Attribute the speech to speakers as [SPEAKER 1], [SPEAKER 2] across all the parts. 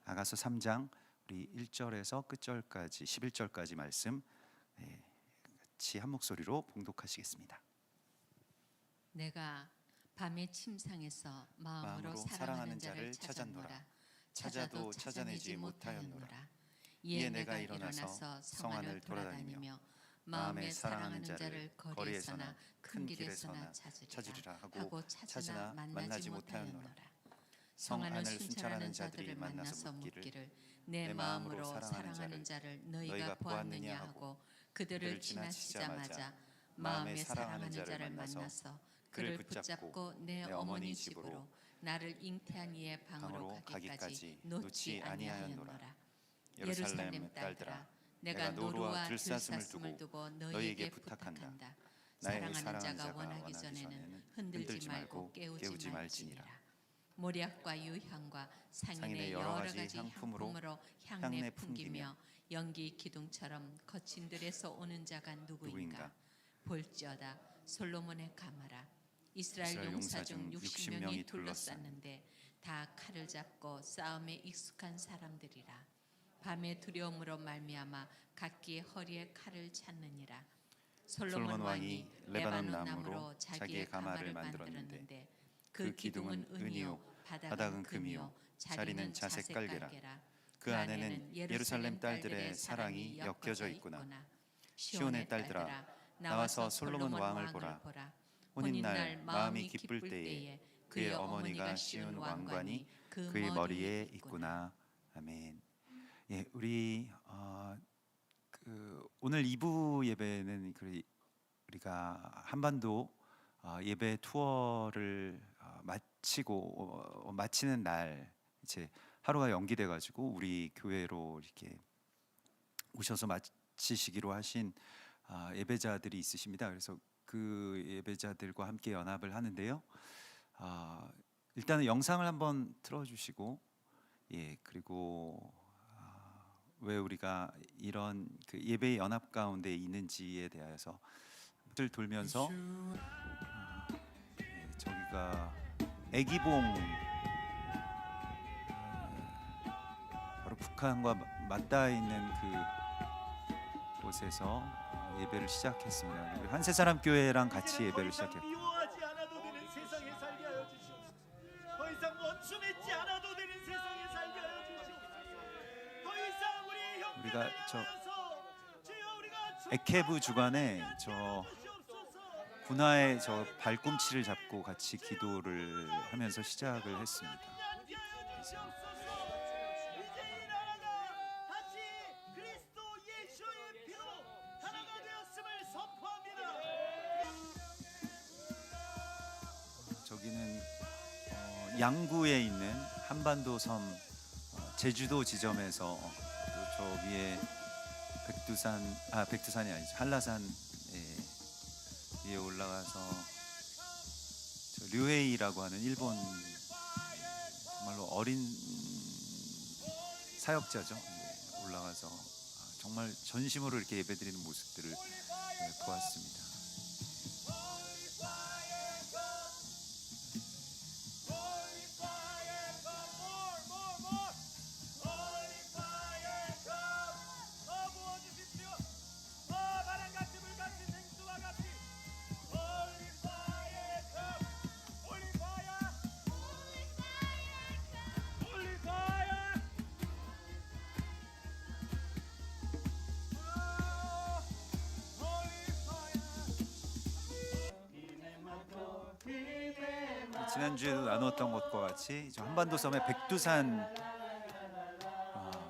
[SPEAKER 1] 아가서 3장 우리 1절에서 끝절까지 11절까지 말씀 같이 한 목소리로 봉독하시겠습니다.
[SPEAKER 2] 내가 밤의 침상에서 마음으로 사랑하는 자를 찾았노라. 찾아도 찾아내지 못하였노라. 이에 내가 일어나서 성 안을 돌아다니며 마음에 사랑하는 자를 거리에서나 큰 길에서나 찾으리라 하고 찾으나 만나지 못하였노라. 성 안을 순찰하는 자들이 만나서 묻기를 내 마음으로 사랑하는 자를 너희가 보았느냐 하고 그들을 지나치자마자 마음에 사랑하는 자를 만나서 그를 붙잡고 내 어머니 집으로 나를 잉태한 이의 방으로 가기까지 놓지 아니하였노라. 예루살렘 딸들아, 내가 노루와 들사슴을 두고 너희에게 부탁한다. 사랑하는 자가 원하기 전에는 흔들지 말고 깨우지 말지니라. 모략과 유향과 상인의 여러 가지 향품으로 향내 풍기며 연기 기둥처럼 거친 들에서 오는 자가 누구인가? 볼지어다 솔로몬의 가마라. 이스라엘 용사 중 60명이 둘러쌌는데 다 칼을 잡고 싸움에 익숙한 사람들이라. 밤의 두려움으로 말미암아 각기 허리에 칼을 찾느니라. 솔로몬 왕이 레바논 나무로 자기의 가마를 만들었는데 그 기둥은 은이요 바닥은 금이요 자리는 자색 깔개라. 그 안에는 예루살렘 딸들의 사랑이 엮여져 있구나. 시온의 딸들아, 나와서 솔로몬 왕을 보라. 혼인날 마음이 기쁠 때에 그의 어머니가 씌운 왕관이 그의 머리에 있구나.
[SPEAKER 1] 아멘. 예, 우리 오늘 2부 예배는 우리가 한반도 예배 투어를 마치는 날 이제 하루가 연기돼 가지고 우리 교회로 이렇게 오셔서 마치시기로 하신 예배자들이 있으십니다. 그래서 그 예배자들과 함께 연합을 하는데요. 일단은 영상을 한번 틀어주시고, 예, 그리고 왜 우리가 이런 그 예배 연합 가운데 있는지에 대해서 돌면서 저기가 애기봉, 바로 북한과 맞닿아 있는 그 곳에서 예배를 시작했습니다. 우리 한세사람 교회랑 같이 예배를 시작했고,
[SPEAKER 3] 미워하지 않아도 되는 세상에 살게 하여 주시옵소서. 더 이상 원수맺지 않아도 되는 세상에 살게 하여 주시옵소서. 더 이상 우리 형제를
[SPEAKER 1] 우리가 저
[SPEAKER 3] 주여 우리가
[SPEAKER 1] 에케브 주간에 저 군화의 저 발꿈치를 잡고 같이 기도를 하면서 시작을 했습니다.
[SPEAKER 3] 이제 이 나라가 다시 그리스도 예수의 피로 하나가 되었음을 선포합니다.
[SPEAKER 1] 저기는 양구에 있는 한반도 섬 제주도 지점에서 또 저 위에 백두산이 아니죠, 한라산 위에 올라가서 저 류에이라고 하는 일본 정말로 어린 사역자죠. 올라가서 정말 전심으로 이렇게 예배드리는 모습들을 보았습니다. 지난주에도 나누었던 것과 같이 한반도 섬의 백두산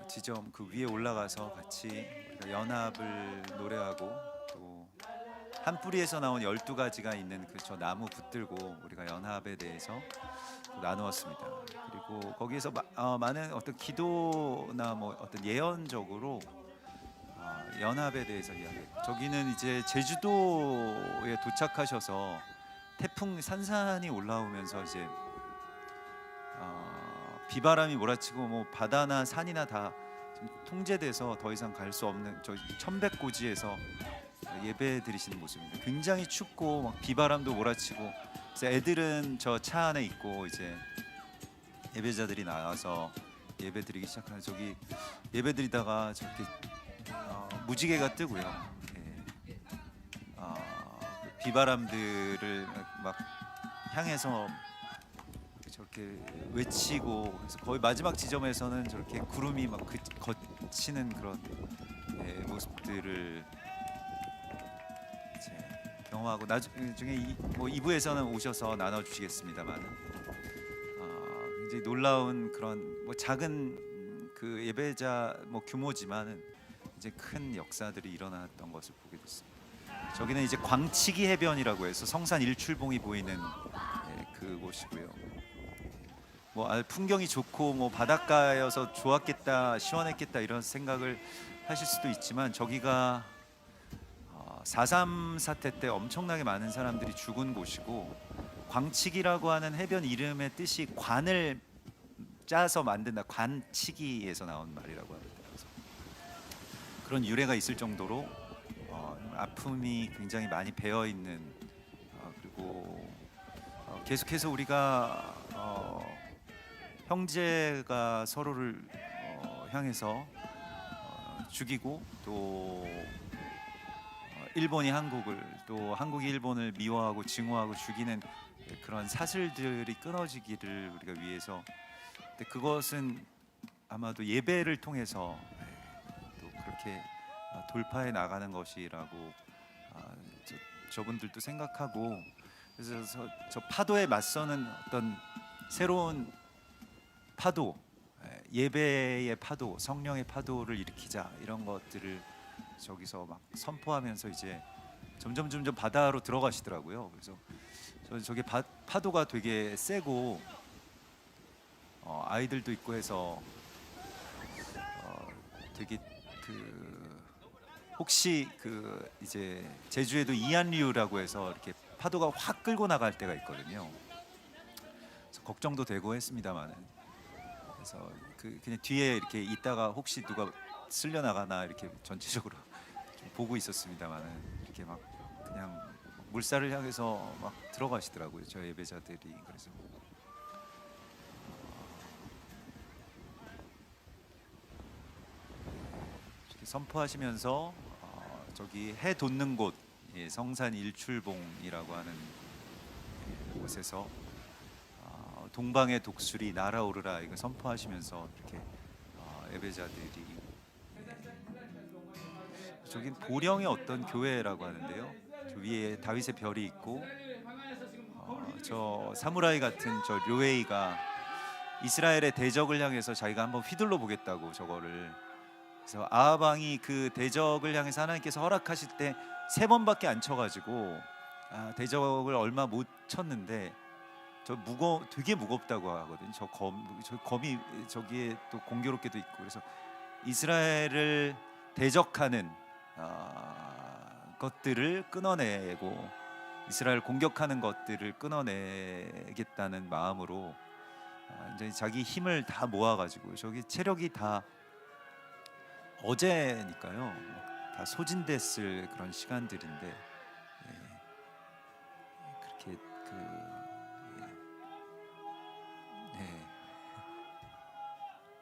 [SPEAKER 1] 지점 그 위에 올라가서 같이 우리가 연합을 노래하고 또 한 뿌리에서 나온 12가지가 있는 그 저 나무 붙들고 우리가 연합에 대해서 나누었습니다. 그리고 거기에서 많은 어떤 기도나 뭐 어떤 예언적으로 연합에 대해서 이야기했고, 저기는 이제 제주도에 도착하셔서 태풍 산산이 올라오면서 이제 비바람이 몰아치고 뭐 바다나 산이나 다 통제돼서 더 이상 갈 수 없는 저 천백고지에서 예배 드리시는 모습입니다. 굉장히 춥고 막 비바람도 몰아치고, 그래서 애들은 저 차 안에 있고 이제 예배자들이 나와서 예배드리기 시작하는 저기 예배드리다가 저렇게 무지개가 뜨고요. 예. 그 비바람들을 막 향해서 저렇게 외치고 그래서 거의 마지막 지점에서는 저렇게 구름이 막 거치는 그런 모습들을 이제 경험하고 나중에 뭐 2부에서는 오셔서 나눠주시겠습니다만 굉장히 놀라운 그런 뭐 작은 그 예배자 뭐 규모지만은 이제 큰 역사들이 일어났던 것을 보게 됐습니다. 저기는 이제 광치기 해변이라고 해서 성산 일출봉이 보이는 그곳이고요. 뭐 풍경이 좋고 뭐 바닷가여서 좋았겠다, 시원했겠다 이런 생각을 하실 수도 있지만 저기가 4.3 사태 때 엄청나게 많은 사람들이 죽은 곳이고 광치기라고 하는 해변 이름의 뜻이 관을 짜서 만든다. 관치기에서 나온 말이라고 합니다. 그래서 그런 유래가 있을 정도로 아픔이 굉장히 많이 배어 있는 그리고 계속해서 우리가 형제가 서로를 향해서 죽이고 또 일본이 한국을 또 한국이 일본을 미워하고 증오하고 죽이는 그런 사슬들이 끊어지기를 우리가 위해서 근데 그것은 아마도 예배를 통해서 또 그렇게 돌파해 나가는 것이라고 저분들도 생각하고 그래서 저 파도에 맞서는 어떤 새로운 파도 예배의 파도 성령의 파도를 일으키자 이런 것들을 저기서 막 선포하면서 이제 점점 바다로 들어가시더라고요. 그래서 저게 파도가 되게 세고 아이들도 있고 해서 되게 혹시 이제 제주에도 이안류라고 해서 이렇게 파도가 확 끌고 나갈 때가 있거든요. 그래서 걱정도 되고 했습니다만은 그래서 그냥 뒤에 이렇게 있다가 혹시 누가 쓸려 나가나 이렇게 전체적으로 좀 보고 있었습니다만은 이렇게 막 그냥 물살을 향해서 막 들어가시더라고요. 저 예배자들이 그래서 이렇게 선포하시면서 저기 해 돋는 곳 성산 일출봉이라고 하는 곳에서 동방의 독수리 날아오르라 이거 선포하시면서 이렇게 예배자들이 저긴 보령의 어떤 교회라고 하는데요. 저 위에 다윗의 별이 있고 저 사무라이 같은 저 료웨이가 이스라엘의 대적을 향해서 자기가 한번 휘둘러 보겠다고 저거를 그래서 아합 왕이 그 대적을 향해서 하나님께서 허락하실 때 3번밖에 안 쳐가지고 대적을 얼마 못 쳤는데 되게 무겁다고 하거든요. 저 검이 저기에 또 공교롭게도 있고 그래서 이스라엘을 대적하는 것들을 끊어내고 이스라엘 공격하는 것들을 끊어내겠다는 마음으로 이제 자기 힘을 다 모아가지고 저기 체력이 다 어제니까요. 다 소진됐을 그런 시간들인데 그렇게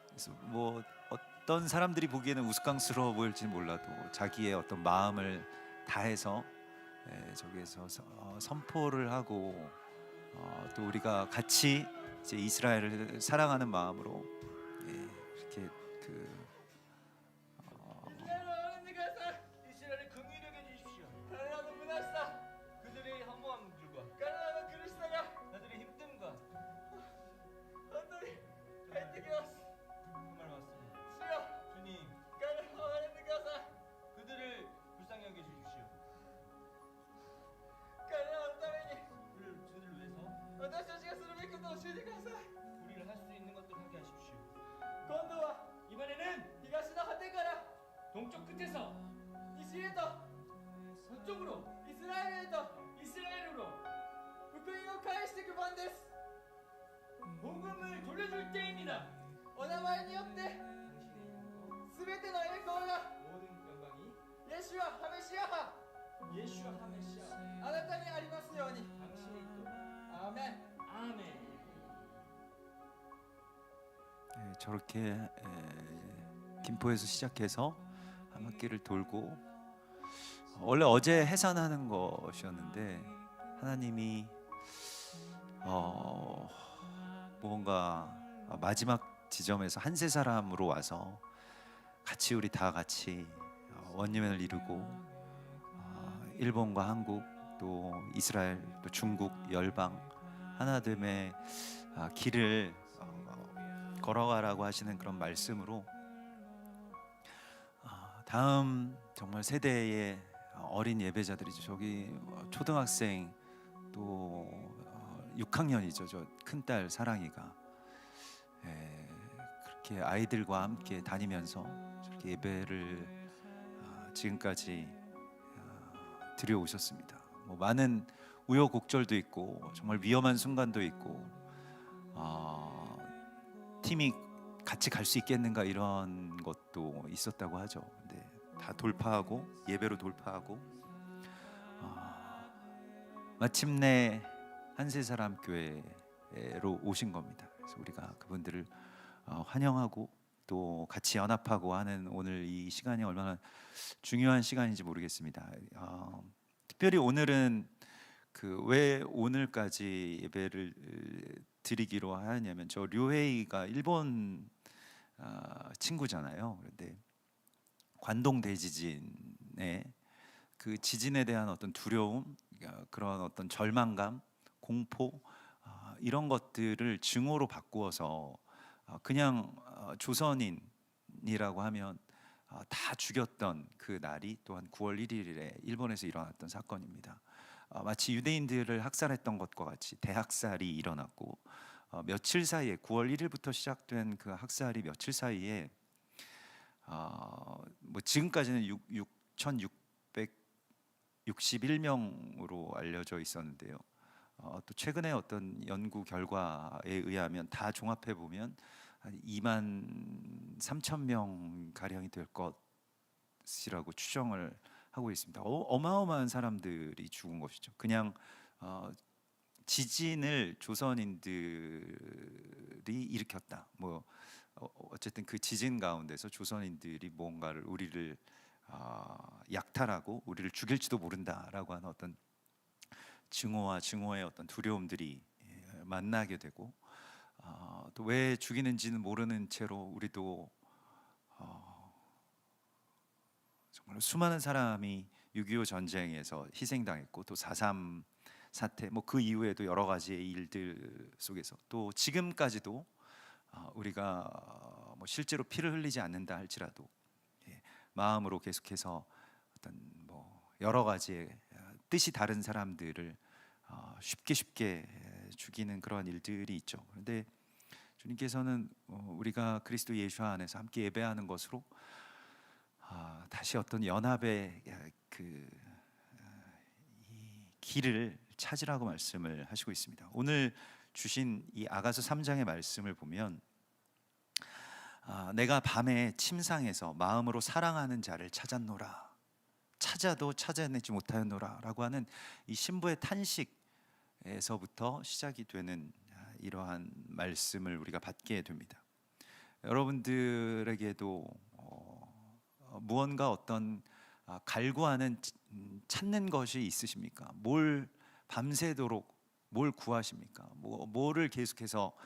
[SPEAKER 1] 그래서 뭐 어떤 사람들이 보기에는 우스꽝스러워 보일지 몰라도 자기의 어떤 마음을 다해서 저기에서 선포를 하고 또 우리가 같이 이제 이스라엘을 사랑하는 마음으로 이렇게
[SPEAKER 3] 이스라엘을 긍휼히 여겨 주십시오. 가나안의 문화사 그들의 허무함들과 가나안의 그리스도가 나들의 힘듦과 온전히 혜택이었어. 정말 맞습니다. 주여 주님 가나안의 문화사 그들을 불쌍히 여겨 주십시오. 가나안 따위니 저들을 위해서 私たちがするべきことを教えてください. 우리를 할 수 있는 것들 하게 하십시오. 今度は 이번에는 東の果てから 동쪽 끝에서 西へと 서쪽으로 이스라엘으로福音を返していく番です. 복음을 돌려줄 때입니다. お名前によってすべての栄光が 모든 영광이 イエシュアハメシアハ 예수와 하메시아 あなたにありますように 당신의 또 아멘. 아멘.
[SPEAKER 1] 저렇게 김포에서 시작해서 한 바퀴를 돌고 원래 어제 해산하는 것이었는데 하나님이 뭔가 마지막 지점에서 한 세 사람으로 와서 같이 우리 다 같이 원년을 이루고 일본과 한국 또 이스라엘 또 중국 열방 하나됨의 길을 걸어가라고 하시는 그런 말씀으로 다음 정말 세대의 어린 예배자들이 저기 초등학생 또 6학년이죠. 저 큰딸 사랑이가 그렇게 아이들과 함께 다니면서 저렇게 예배를 지금까지 드려오셨습니다. 뭐 많은 우여곡절도 있고 정말 위험한 순간도 있고 팀이 같이 갈 수 있겠는가 이런 것도 있었다고 하죠. 근데 다 돌파하고 예배로 돌파하고 마침내 한세사람 교회로 오신 겁니다. 그래서 우리가 그분들을 환영하고 또 같이 연합하고 하는 오늘 이 시간이 얼마나 중요한 시간인지 모르겠습니다. 특별히 오늘은 그 왜 오늘까지 예배를 드리기로 하냐면 저 류헤이가 일본 친구잖아요. 그런데 관동 대지진에 그 지진에 대한 어떤 두려움, 그런 어떤 절망감, 공포 이런 것들을 증오로 바꾸어서 그냥 조선인이라고 하면 다 죽였던 그 날이 또한 9월 1일에 일본에서 일어났던 사건입니다. 마치 유대인들을 학살했던 것과 같이 대학살이 일어났고 며칠 사이에 9월 1일부터 시작된 그 학살이 며칠 사이에 뭐 지금까지는 6,661명으로 알려져 있었는데요. 또 최근에 어떤 연구 결과에 의하면 다 종합해 보면 한 2만 3천 명 가량이 될 것이라고 추정을 하고 있습니다. 어마어마한 사람들이 죽은 것이죠. 그냥 지진을 조선인들이 일으켰다. 뭐 어쨌든 그 지진 가운데서 조선인들이 뭔가를 우리를 약탈하고 우리를 죽일지도 모른다라고 하는 어떤 증오와 증오의 어떤 두려움들이 만나게 되고 또 왜 죽이는지는 모르는 채로 우리도 정말 수많은 사람이 6.25 전쟁에서 희생당했고 또 4.3 사태 뭐 그 이후에도 여러 가지의 일들 속에서 또 지금까지도 우리가 뭐 실제로 피를 흘리지 않는다 할지라도 마음으로 계속해서 어떤 뭐 여러 가지의 뜻이 다른 사람들을 쉽게 죽이는 그런 일들이 있죠. 그런데 주님께서는 우리가 그리스도 예수 안에서 함께 예배하는 것으로 다시 어떤 연합의 이 길을 찾으라고 말씀을 하시고 있습니다. 오늘 주신 이 아가서 3장의 말씀을 보면 내가 밤에 침상에서 마음으로 사랑하는 자를 찾았노라 찾아도 찾아내지 못하였노라 라고 하는 이 신부의 탄식에서부터 시작이 되는 이러한 말씀을 우리가 받게 됩니다. 여러분들에게도 무언가 어떤 갈구하는 찾는 것이 있으십니까? 뭘 밤새도록 뭘 구하십니까? 뭐를 계속해서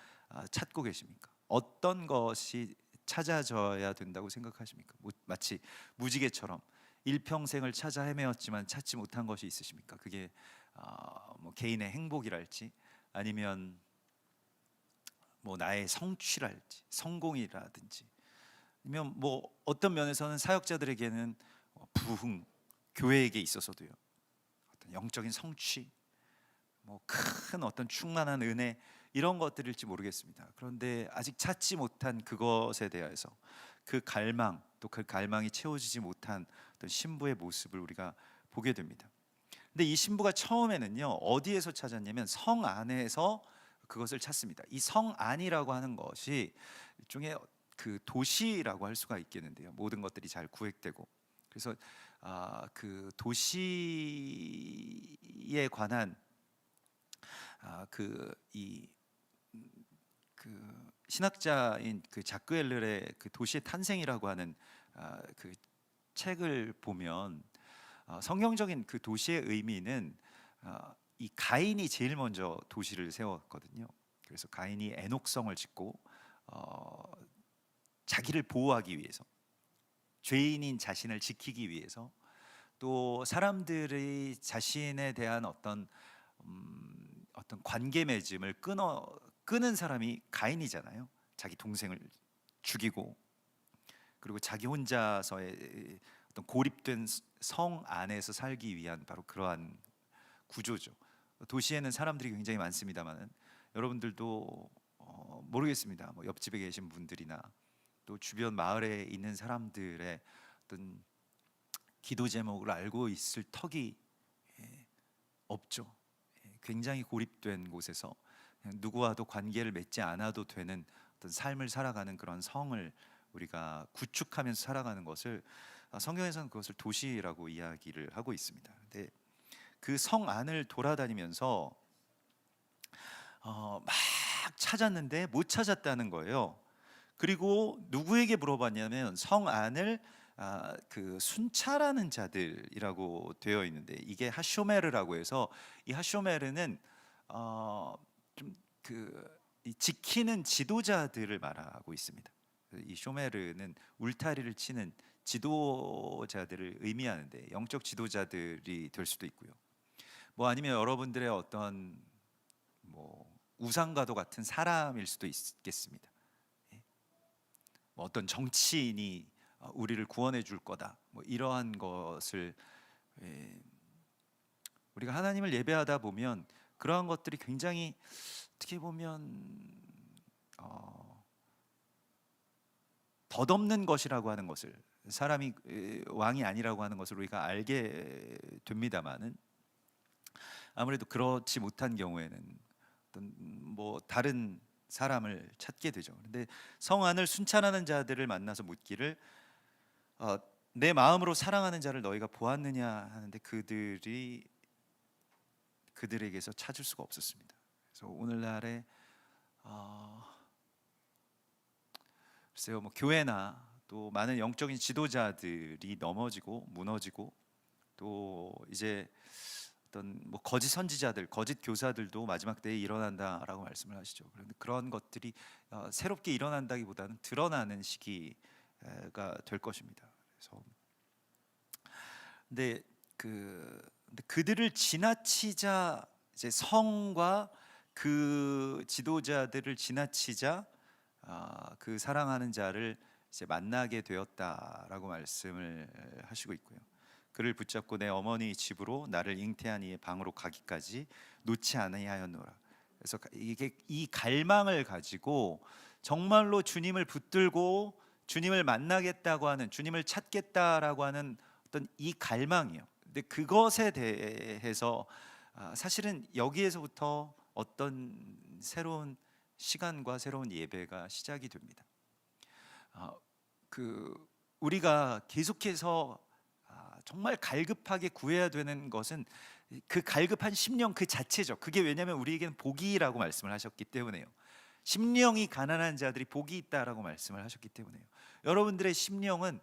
[SPEAKER 1] 찾고 계십니까? 어떤 것이 찾아져야 된다고 생각하십니까? 마치 무지개처럼 일평생을 찾아 헤매었지만 찾지 못한 것이 있으십니까? 그게 뭐 개인의 행복이랄지 아니면 뭐 나의 성취랄지 성공이라든지 아니면 뭐 어떤 면에서는 사역자들에게는 부흥, 교회에게 있어서도요 어떤 영적인 성취, 뭐 큰 어떤 충만한 은혜 이런 것들일지 모르겠습니다. 그런데 아직 찾지 못한 그것에 대해서 그 갈망 또 그 갈망이 채워지지 못한 어떤 신부의 모습을 우리가 보게 됩니다. 근데 이 신부가 처음에는요 어디에서 찾았냐면 성 안에서 그것을 찾습니다. 이 성 안이라고 하는 것이 일종의 그 도시라고 할 수가 있겠는데요. 모든 것들이 잘 구획되고 그래서 그 도시에 관한 신학자인 그 자크 엘렐의 그 도시의 탄생이라고 하는 그 책을 보면 성경적인 그 도시의 의미는 이 가인이 제일 먼저 도시를 세웠거든요. 그래서 가인이 에녹성을 짓고 자기를 보호하기 위해서, 죄인인 자신을 지키기 위해서, 또 사람들이 자신에 대한 어떤 관계 맺음을 끄는 사람이 가인이잖아요. 자기 동생을 죽이고, 그리고 자기 혼자서의 어떤 고립된 성 안에서 살기 위한 바로 그러한 구조죠. 도시에는 사람들이 굉장히 많습니다만은 여러분들도 모르겠습니다. 뭐 옆집에 계신 분들이나 또 주변 마을에 있는 사람들의 어떤 기도 제목을 알고 있을 턱이 없죠. 굉장히 고립된 곳에서 그냥 누구와도 관계를 맺지 않아도 되는 어떤 삶을 살아가는 그런 성을 우리가 구축하면서 살아가는 것을 성경에서는 그것을 도시라고 이야기를 하고 있습니다. 근데 그 성 안을 돌아다니면서 막 찾았는데 못 찾았다는 거예요. 그리고 누구에게 물어봤냐면 성 안을 그 순찰하는 자들이라고 되어 있는데, 이게 하쇼메르라고 해서, 이 하쇼메르는 좀 그 지키는 지도자들을 말하고 있습니다. 이 쇼메르는 울타리를 치는 지도자들을 의미하는데 영적 지도자들이 될 수도 있고요. 뭐 아니면 여러분들의 어떤 뭐 우상과도 같은 사람일 수도 있겠습니다. 뭐 어떤 정치인이 우리를 구원해 줄 거다, 뭐 이러한 것을 우리가 하나님을 예배하다 보면 그러한 것들이 굉장히 어떻게 보면 덧없는 것이라고 하는 것을, 사람이 왕이 아니라고 하는 것을 우리가 알게 됩니다만은, 아무래도 그렇지 못한 경우에는 어떤 뭐 다른 사람을 찾게 되죠. 그런데 성 안을 순찰하는 자들을 만나서 묻기를 내 마음으로 사랑하는 자를 너희가 보았느냐 하는데 그들에게서 찾을 수가 없었습니다. 그래서 오늘날에 글쎄요, 뭐 교회나 또 많은 영적인 지도자들이 넘어지고 무너지고, 또 이제 어떤 뭐 거짓 선지자들, 거짓 교사들도 마지막 때에 일어난다라고 말씀을 하시죠. 그런데 그런 것들이 새롭게 일어난다기보다는 드러나는 시기가 될 것입니다. 그래서 근데 그들을 지나치자, 이제 성과 그 지도자들을 지나치자 그 사랑하는 자를 이제 만나게 되었다라고 말씀을 하시고 있고요. 그를 붙잡고 내 어머니 집으로 나를 잉태한 이의 방으로 가기까지 놓지 아니하였노라. 그래서 이게 이 갈망을 가지고 정말로 주님을 붙들고 주님을 만나겠다고 하는, 주님을 찾겠다라고 하는 어떤 이 갈망이요. 근데 그것에 대해서 사실은 여기에서부터 어떤 새로운 시간과 새로운 예배가 시작이 됩니다. 우리가 계속해서 정말 갈급하게 구해야 되는 것은 그 갈급한 심령 그 자체죠. 그게 왜냐하면 우리에게는 복이라고 말씀을 하셨기 때문에요. 심령이 가난한 자들이 복이 있다라고 말씀을 하셨기 때문에요. 여러분들의 심령은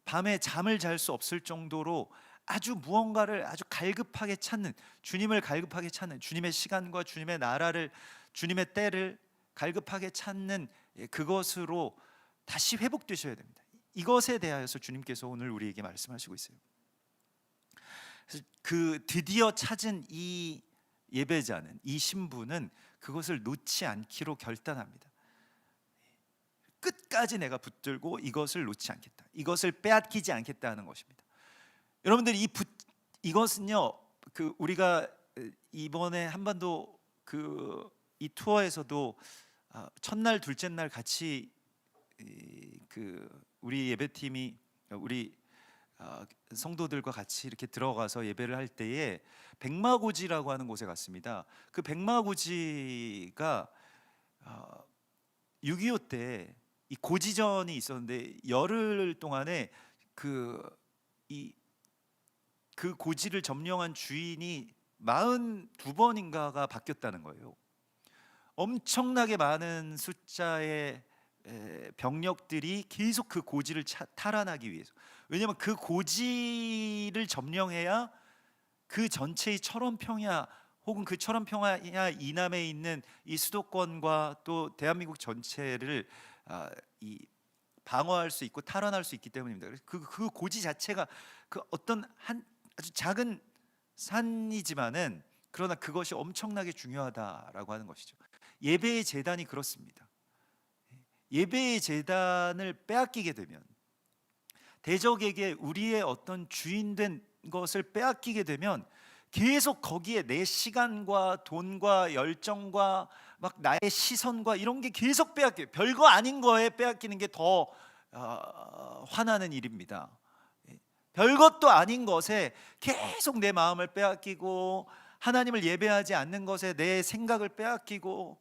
[SPEAKER 1] 밤에 잠을 잘 수 없을 정도로 아주 무언가를 아주 갈급하게 찾는, 주님을 갈급하게 찾는, 주님의 시간과 주님의 나라를, 주님의 때를 갈급하게 찾는 그것으로 다시 회복되셔야 됩니다. 이것에 대하여서 주님께서 오늘 우리에게 말씀하시고 있어요. 그래서 드디어 찾은 이 예배자는, 이 신부는 그것을 놓지 않기로 결단합니다. 끝까지 내가 붙들고 이것을 놓지 않겠다, 이것을 빼앗기지 않겠다 하는 것입니다. 여러분들 이것은요, 우리가 이번에 한반도 이 투어에서도 첫날 둘째 날 같이 우리 예배팀이 우리 성도들과 같이 이렇게 들어가서 예배를 할 때에 백마고지라고 하는 곳에 갔습니다. 그 백마고지가 6.25 때 이 고지전이 있었는데 열흘 동안에 그 고지를 점령한 주인이 42번인가가 바뀌었다는 거예요. 엄청나게 많은 숫자의 병력들이 계속 그 고지를 탈환하기 위해서. 왜냐하면 그 고지를 점령해야 그 전체의 철원평야 혹은 그 철원평야 이남에 있는 이 수도권과 또 대한민국 전체를 이 방어할 수 있고 탈환할 수 있기 때문입니다. 그래서 그 고지 자체가 그 어떤 한 아주 작은 산이지만은 그러나 그것이 엄청나게 중요하다라고 하는 것이죠. 예배의 제단이 그렇습니다. 예배의 제단을 빼앗기게 되면, 대적에게 우리의 어떤 주인된 것을 빼앗기게 되면 계속 거기에 내 시간과 돈과 열정과 막 나의 시선과 이런 게 계속 빼앗겨요. 별거 아닌 거에 빼앗기는 게 더 화나는 일입니다. 별것도 아닌 것에 계속 내 마음을 빼앗기고 하나님을 예배하지 않는 것에 내 생각을 빼앗기고,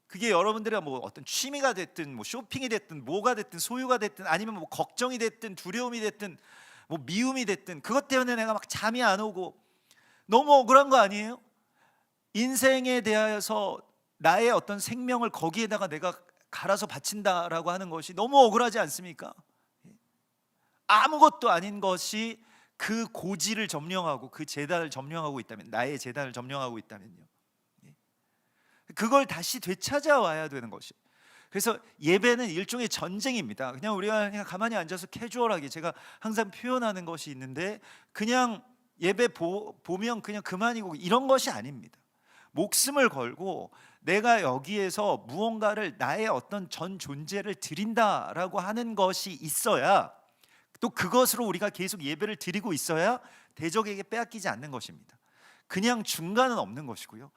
[SPEAKER 1] 그게 여러분들의 뭐 어떤 취미가 됐든 뭐 쇼핑이 됐든 뭐가 됐든 소유가 됐든 아니면 뭐 걱정이 됐든 두려움이 됐든 뭐 미움이 됐든 그것 때문에 내가 막 잠이 안 오고 너무 억울한 거 아니에요? 인생에 대하여서 나의 어떤 생명을 거기에다가 내가 갈아서 바친다라고 하는 것이 너무 억울하지 않습니까? 아무것도 아닌 것이 그 고지를 점령하고 그 제단을 점령하고 있다면, 나의 제단을 점령하고 있다면요, 그걸 다시 되찾아와야 되는 것이. 그래서 예배는 일종의 전쟁입니다. 그냥 우리가 그냥 가만히 앉아서 캐주얼하게, 제가 항상 표현하는 것이 있는데, 그냥 예배 보면 그냥 그만이고 이런 것이 아닙니다. 목숨을 걸고 내가 여기에서 무언가를, 나의 어떤 전 존재를 드린다라고 하는 것이 있어야, 또 그것으로 우리가 계속 예배를 드리고 있어야 대적에게 빼앗기지 않는 것입니다. 그냥 중간은 없는 것이고요,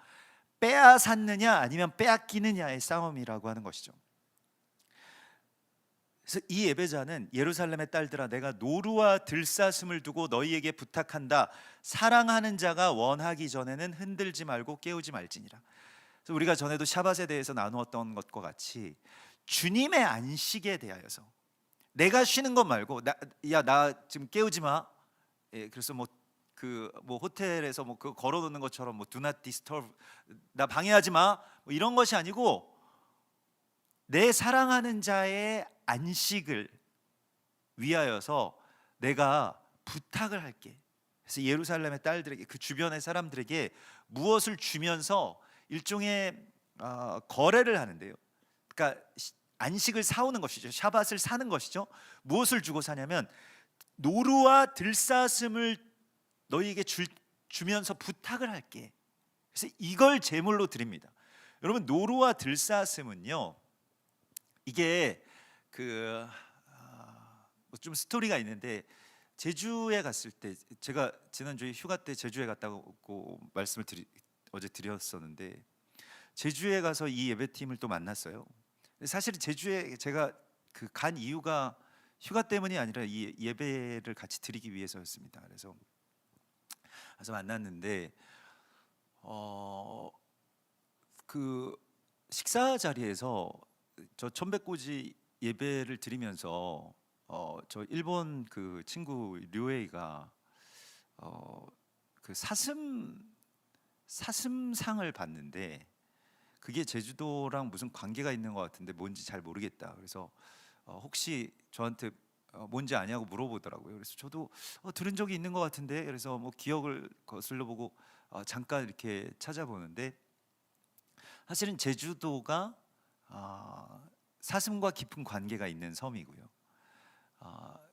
[SPEAKER 1] 빼앗았느냐 아니면 빼앗기느냐의 싸움이라고 하는 것이죠. 그래서 이 예배자는 예루살렘의 딸들아, 내가 노루와 들사슴을 두고 너희에게 부탁한다. 사랑하는 자가 원하기 전에는 흔들지 말고 깨우지 말지니라. 그래서 우리가 전에도 샤밧에 대해서 나누었던 것과 같이 주님의 안식에 대하여서, 내가 쉬는 것 말고 나 지금 깨우지 마. 그래서 뭐 호텔에서 뭐 그 걸어놓는 것처럼 뭐 do not disturb, 나 방해하지 마, 뭐 이런 것이 아니고 내 사랑하는 자의 안식을 위하여서 내가 부탁을 할게. 그래서 예루살렘의 딸들에게, 그 주변의 사람들에게 무엇을 주면서 일종의 거래를 하는데요. 그러니까 안식을 사오는 것이죠. 샤밧을 사는 것이죠. 무엇을 주고 사냐면 노루와 들사슴을 너희에게 주면서 부탁을 할게. 그래서 이걸 제물로 드립니다. 여러분, 노루와 들사슴은요, 이게 좀 스토리가 있는데, 제주에 갔을 때, 제가 지난주에 휴가 때 제주에 갔다고 말씀을 어제 드렸었는데, 제주에 가서 이 예배팀을 또 만났어요. 사실 제주에 제가 간 이유가 휴가 때문이 아니라 이 예배를 같이 드리기 위해서였습니다. 그래서 만났는데 그 식사 자리에서 저 천백고지 예배를 드리면서 저 일본 그 친구 류에이가 그 사슴상을 봤는데, 그게 제주도랑 무슨 관계가 있는 것 같은데 뭔지 잘 모르겠다. 그래서 혹시 저한테 뭔지 아냐고 물어보더라고요. 그래서 저도 들은 적이 있는 것 같은데, 그래서 뭐 기억을 거슬러 보고 잠깐 이렇게 찾아보는데, 사실은 제주도가 사슴과 깊은 관계가 있는 섬이고요.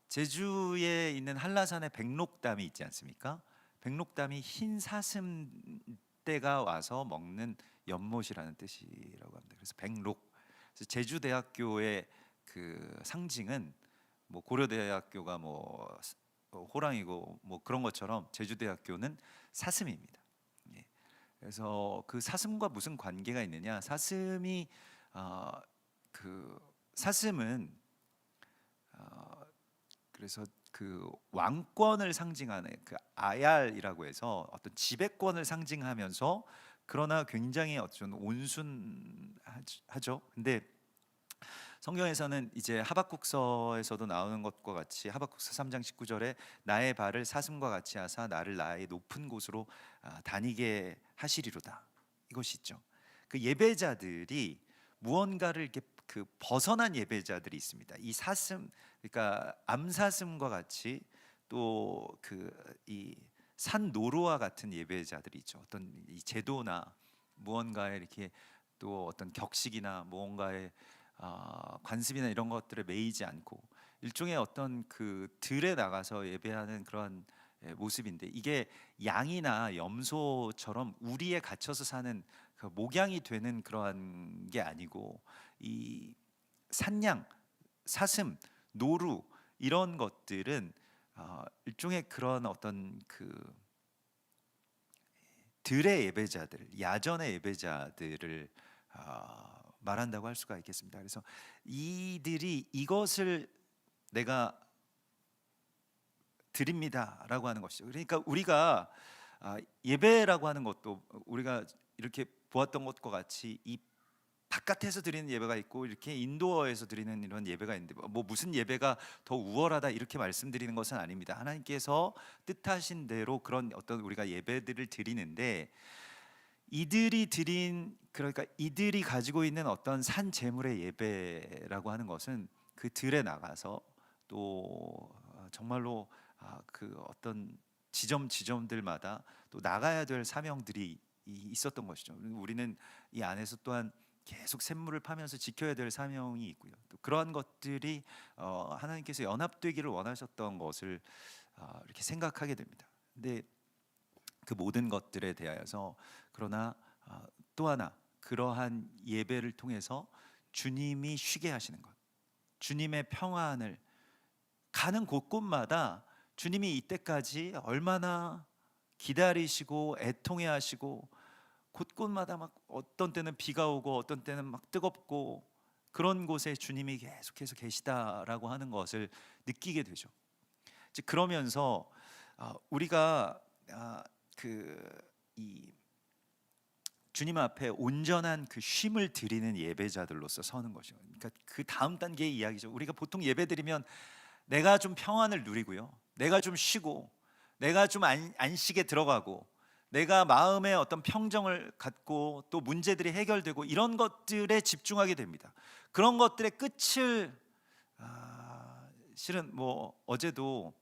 [SPEAKER 1] 제주에 있는 한라산에 백록담이 있지 않습니까? 백록담이 흰 사슴떼가 와서 먹는 연못이라는 뜻이라고 합니다. 그래서 백록. 그래서 제주대학교의 그 상징은 뭐 고려대학교가 뭐 호랑이고 뭐 그런 것처럼 제주대학교는 사슴입니다. 그래서 그 사슴과 무슨 관계가 있느냐? 사슴은 그래서 그 왕권을 상징하는 그 아얄이라고 해서 어떤 지배권을 상징하면서, 그러나 굉장히 어떤 온순하죠. 근데 성경에서는 이제 하박국서에서도 나오는 것과 같이 하박국서 3장 19절에 나의 발을 사슴과 같이 하사 나를 나의 높은 곳으로 다니게 하시리로다, 이것이 있죠. 그 예배자들이 무언가를 이렇게 그 벗어난 예배자들이 있습니다. 이 사슴, 그러니까 암사슴과 같이 또 그 이 산 노루와 같은 예배자들이 있죠. 어떤 이 제도나 무언가에 이렇게 또 어떤 격식이나 무언가의 관습이나 이런 것들에 매이지 않고 일종의 어떤 그 들에 나가서 예배하는 그런 모습인데, 이게 양이나 염소처럼 우리에 갇혀서 사는 그 목양이 되는 그러한 게 아니고, 이 산양, 사슴, 노루 이런 것들은 일종의 그런 어떤 그 들의 예배자들, 야전의 예배자들을 말한다고 할 수가 있겠습니다. 그래서 이들이 이것을 내가 드립니다라고 하는 것이죠. 그러니까 우리가 예배라고 하는 것도 우리가 이렇게 보았던 것과 같이 이 바깥에서 드리는 예배가 있고 이렇게 인도어에서 드리는 이런 예배가 있는데, 뭐 무슨 예배가 더 우월하다 이렇게 말씀드리는 것은 아닙니다. 하나님께서 뜻하신 대로 그런 어떤 우리가 예배들을 드리는데, 이들이 드린, 그러니까 이들이 가지고 있는 어떤 산 제물의 예배라고 하는 것은 그 들에 나가서 또 정말로 그 어떤 지점들마다 또 나가야 될 사명들이 있었던 것이죠. 우리는 이 안에서 또한 계속 샘물을 파면서 지켜야 될 사명이 있고요. 또 그러한 것들이 하나님께서 연합되기를 원하셨던 것을 이렇게 생각하게 됩니다. 근데 그 모든 것들에 대하여서 그러나 또 하나 그러한 예배를 통해서 주님이 쉬게 하시는 것, 주님의 평안을 가는 곳곳마다 주님이 이때까지 얼마나 기다리시고 애통해 하시고 곳곳마다 막 어떤 때는 비가 오고 어떤 때는 막 뜨겁고 그런 곳에 주님이 계속해서 계시다라고 하는 것을 느끼게 되죠. 이제 그러면서 우리가 이 주님 앞에 온전한 그 쉼을 드리는 예배자들로서 서는 거죠. 그러니까 그 다음 단계의 이야기죠. 우리가 보통 예배드리면 내가 좀 평안을 누리고요, 내가 좀 쉬고, 내가 좀 안식에 들어가고, 내가 마음의 어떤 평정을 갖고 또 문제들이 해결되고 이런 것들에 집중하게 됩니다. 그런 것들의 끝을 실은 뭐 어제도